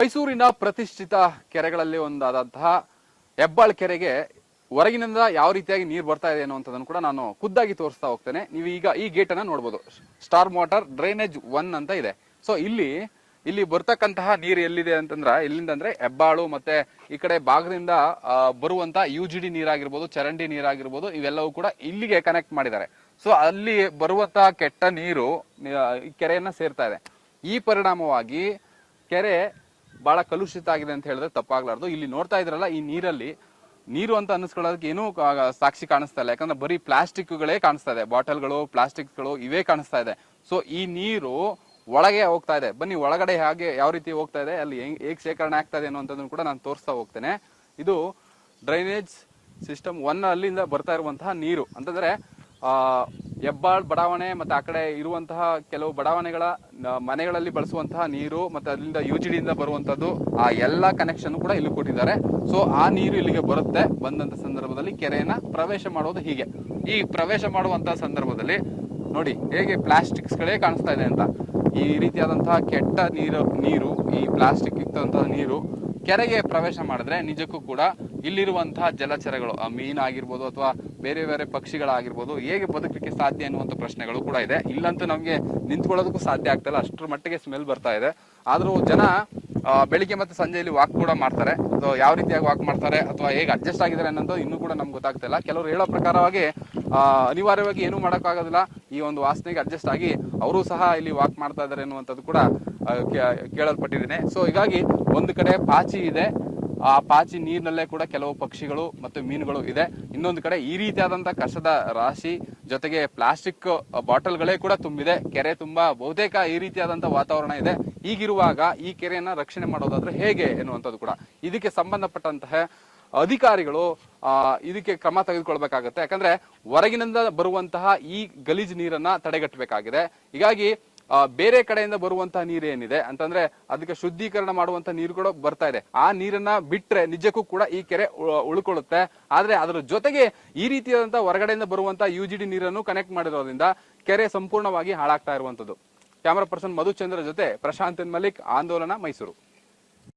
ಮೈಸೂರಿನ ಪ್ರತಿಷ್ಠಿತ ಕೆರೆಗಳಲ್ಲಿ ಒಂದಾದಂತಹ ಹೆಬ್ಬಾಳ್ ಕೆರೆಗೆ ಹೊರಗಿನಿಂದ ಯಾವ ರೀತಿಯಾಗಿ ನೀರು ಬರ್ತಾ ಇದೆ ಅನ್ನುವಂಥದ್ದನ್ನು ಕೂಡ ನಾನು ಖುದ್ದಾಗಿ ತೋರಿಸ್ತಾ ಹೋಗ್ತೇನೆ. ನೀವು ಈಗ ಈ ಗೇಟ್ ಅನ್ನ ನೋಡಬಹುದು, ಸ್ಟಾರ್ ವಾಟರ್ ಡ್ರೈನೇಜ್ 1 ಅಂತ ಇದೆ. ಸೊ ಇಲ್ಲಿ ಬರ್ತಕ್ಕಂತಹ ನೀರು ಎಲ್ಲಿದೆ ಅಂತಂದ್ರೆ, ಇಲ್ಲಿಂದ ಅಂದ್ರೆ ಹೆಬ್ಬಾಳು ಮತ್ತೆ ಈ ಕಡೆ ಭಾಗದಿಂದ ಬರುವಂತ UGD ನೀರಾಗಿರ್ಬೋದು, ಚರಂಡಿ ನೀರಾಗಿರ್ಬೋದು, ಇವೆಲ್ಲವೂ ಕೂಡ ಇಲ್ಲಿಗೆ ಕನೆಕ್ಟ್ ಮಾಡಿದ್ದಾರೆ. ಸೊ ಅಲ್ಲಿ ಬರುವಂತ ಕೆಟ್ಟ ನೀರು ಕೆರೆಯನ್ನ ಸೇರ್ತಾ ಇದೆ. ಈ ಪರಿಣಾಮವಾಗಿ ಕೆರೆ ಬಹಳ ಕಲುಷಿತ ಆಗಿದೆ ಅಂತ ಹೇಳಿದ್ರೆ ತಪ್ಪಾಗ್ಲಾರ್ದು. ಇಲ್ಲಿ ನೋಡ್ತಾ ಇದ್ರಲ್ಲ, ಈ ನೀರು ಅಂತ ಅನ್ನಿಸ್ಕೊಳ್ಳೋದಕ್ಕೆ ಏನೂ ಸಾಕ್ಷಿ ಕಾಣಿಸ್ತಾ ಇಲ್ಲ. ಯಾಕಂದ್ರೆ ಬರೀ ಪ್ಲಾಸ್ಟಿಕ್ಗಳೇ ಕಾಣಿಸ್ತಾ ಇದೆ, ಬಾಟಲ್ಗಳು, ಪ್ಲಾಸ್ಟಿಕ್ಗಳು ಇವೇ ಕಾಣಿಸ್ತಾ ಇದೆ. ಸೊ ಈ ನೀರು ಒಳಗೆ ಹೋಗ್ತಾ ಇದೆ. ಬನ್ನಿ ಒಳಗಡೆ ಯಾವ ರೀತಿ ಹೋಗ್ತಾ ಇದೆ, ಅಲ್ಲಿ ಹೇಗೆ ಶೇಖರಣೆ ಆಗ್ತಾ ಇದೆ ಅನ್ನೋಂಥದ್ದನ್ನು ಕೂಡ ನಾನು ತೋರಿಸ್ತಾ ಹೋಗ್ತೇನೆ. ಇದು ಡ್ರೈನೇಜ್ ಸಿಸ್ಟಮ್ 1 ಅಲ್ಲಿಂದ ಬರ್ತಾ ಇರುವಂತಹ ನೀರು ಅಂತಂದ್ರೆ ಹೆಬ್ಬಾಳ್ ಬಡಾವಣೆ ಮತ್ತೆ ಆ ಕಡೆ ಇರುವಂತಹ ಕೆಲವು ಬಡಾವಣೆಗಳ ಮನೆಗಳಲ್ಲಿ ಬಳಸುವಂತಹ ನೀರು ಮತ್ತೆ ಅಲ್ಲಿಂದ UGD ಇಂದ ಬರುವಂತದ್ದು, ಆ ಎಲ್ಲಾ ಕನೆಕ್ಷನ್ ಕೂಡ ಇಲ್ಲಿ ಕೊಟ್ಟಿದ್ದಾರೆ. ಸೊ ಆ ನೀರು ಇಲ್ಲಿಗೆ ಬರುತ್ತೆ. ಬಂದಂತ ಸಂದರ್ಭದಲ್ಲಿ ಕೆರೆಯನ್ನ ಪ್ರವೇಶ ಮಾಡೋದು ಹೀಗೆ. ಈ ಪ್ರವೇಶ ಮಾಡುವಂತಹ ಸಂದರ್ಭದಲ್ಲಿ ನೋಡಿ ಹೇಗೆ ಪ್ಲಾಸ್ಟಿಕ್ಸ್ ಗಳೇ ಕಾಣಿಸ್ತಾ ಇದೆ ಅಂತ. ಈ ರೀತಿಯಾದಂತಹ ಕೆಟ್ಟ ನೀರು ಈ ಪ್ಲಾಸ್ಟಿಕ್ ಇತ್ತಂತಹ ನೀರು ಕೆರೆಗೆ ಪ್ರವೇಶ ಮಾಡಿದ್ರೆ ನಿಜಕ್ಕೂ ಕೂಡ ಇಲ್ಲಿರುವಂತಹ ಜಲಚರಗಳು, ಮೀನಾಗಿರ್ಬೋದು ಅಥವಾ ಬೇರೆ ಬೇರೆ ಪಕ್ಷಿಗಳಾಗಿರ್ಬೋದು, ಹೇಗೆ ಬದುಕಲಿಕ್ಕೆ ಸಾಧ್ಯ ಅನ್ನುವಂಥ ಪ್ರಶ್ನೆಗಳು ಕೂಡ ಇದೆ. ಇಲ್ಲಂತೂ ನಮಗೆ ನಿಂತ್ಕೊಳ್ಳೋದಕ್ಕೂ ಸಾಧ್ಯ ಆಗ್ತಿಲ್ಲ, ಅಷ್ಟರ ಮಟ್ಟಿಗೆ ಸ್ಮೆಲ್ ಬರ್ತಾ ಇದೆ. ಆದ್ರೂ ಜನ ಬೆಳಿಗ್ಗೆ ಮತ್ತೆ ಸಂಜೆಯಲ್ಲಿ ವಾಕ್ ಕೂಡ ಮಾಡ್ತಾರೆ. ಯಾವ ರೀತಿಯಾಗಿ ವಾಕ್ ಮಾಡ್ತಾರೆ ಅಥವಾ ಹೇಗೆ ಅಡ್ಜಸ್ಟ್ ಆಗಿದ್ದಾರೆ ಅನ್ನೋದು ಇನ್ನೂ ಕೂಡ ನಮ್ಗೆ ಗೊತ್ತಾಗ್ತಿಲ್ಲ. ಕೆಲವರು ಹೇಳೋ ಪ್ರಕಾರವಾಗಿ ಅನಿವಾರ್ಯವಾಗಿ ಏನೂ ಮಾಡೋಕ್ಕಾಗೋದಿಲ್ಲ, ಈ ಒಂದು ವಾಸನೆಗೆ ಅಡ್ಜಸ್ಟ್ ಆಗಿ ಅವರು ಸಹ ಇಲ್ಲಿ ವಾಕ್ ಮಾಡ್ತಾ ಇದ್ದಾರೆ ಅನ್ನುವಂಥದ್ದು ಕೂಡ ಕೇಳಲ್ಪಟ್ಟಿದ್ದೇನೆ. ಸೊ ಹೀಗಾಗಿ ಒಂದು ಕಡೆ ಪಾಚಿ ಇದೆ, ಆ ಪಾಚಿ ನೀರಿನಲ್ಲೇ ಕೂಡ ಕೆಲವು ಪಕ್ಷಿಗಳು ಮತ್ತು ಮೀನುಗಳು ಇದೆ. ಇನ್ನೊಂದು ಕಡೆ ಈ ರೀತಿಯಾದಂತಹ ಕಸದ ರಾಶಿ ಜೊತೆಗೆ ಪ್ಲಾಸ್ಟಿಕ್ ಬಾಟಲ್ಗಳೇ ಕೂಡ ತುಂಬಿದೆ. ಕೆರೆ ತುಂಬಾ ಬಹುತೇಕ ಈ ರೀತಿಯಾದಂತಹ ವಾತಾವರಣ ಇದೆ. ಹೀಗಿರುವಾಗ ಈ ಕೆರೆಯನ್ನ ರಕ್ಷಣೆ ಮಾಡೋದಾದ್ರೆ ಹೇಗೆ ಎನ್ನುವಂಥದ್ದು ಕೂಡ ಇದಕ್ಕೆ ಸಂಬಂಧಪಟ್ಟಂತಹ ಅಧಿಕಾರಿಗಳು ಇದಕ್ಕೆ ಕ್ರಮ ತೆಗೆದುಕೊಳ್ಬೇಕಾಗತ್ತೆ. ಯಾಕಂದ್ರೆ ಹೊರಗಿನಿಂದ ಬರುವಂತಹ ಈ ಗಲೀಜು ನೀರನ್ನ ತಡೆಗಟ್ಟಬೇಕಾಗಿದೆ. ಹೀಗಾಗಿ ಬೇರೆ ಕಡೆಯಿಂದ ಬರುವಂತಹ ನೀರು ಏನಿದೆ ಅಂತಂದ್ರೆ ಅದಕ್ಕೆ ಶುದ್ಧೀಕರಣ ಮಾಡುವಂತ ನೀರು ಕೂಡ ಬರ್ತಾ ಇದೆ. ಆ ನೀರನ್ನ ಬಿಟ್ರೆ ನಿಜಕ್ಕೂ ಕೂಡ ಈ ಕೆರೆ ಉಳ್ಕೊಳ್ಳುತ್ತೆ. ಆದ್ರೆ ಅದರ ಜೊತೆಗೆ ಈ ರೀತಿಯಾದಂತಹ ಹೊರಗಡೆಯಿಂದ ಬರುವಂತಹ UGD ನೀರನ್ನು ಕನೆಕ್ಟ್ ಮಾಡಿರೋದ್ರಿಂದ ಕೆರೆ ಸಂಪೂರ್ಣವಾಗಿ ಹಾಳಾಗ್ತಾ ಇರುವಂತದ್ದು. ಕ್ಯಾಮರಾ ಪರ್ಸನ್ ಮಧುಚಂದ್ರ ಜೊತೆ ಪ್ರಶಾಂತ್ ಮಲ್ಲಿಕ್, ಆಂದೋಲನ, ಮೈಸೂರು.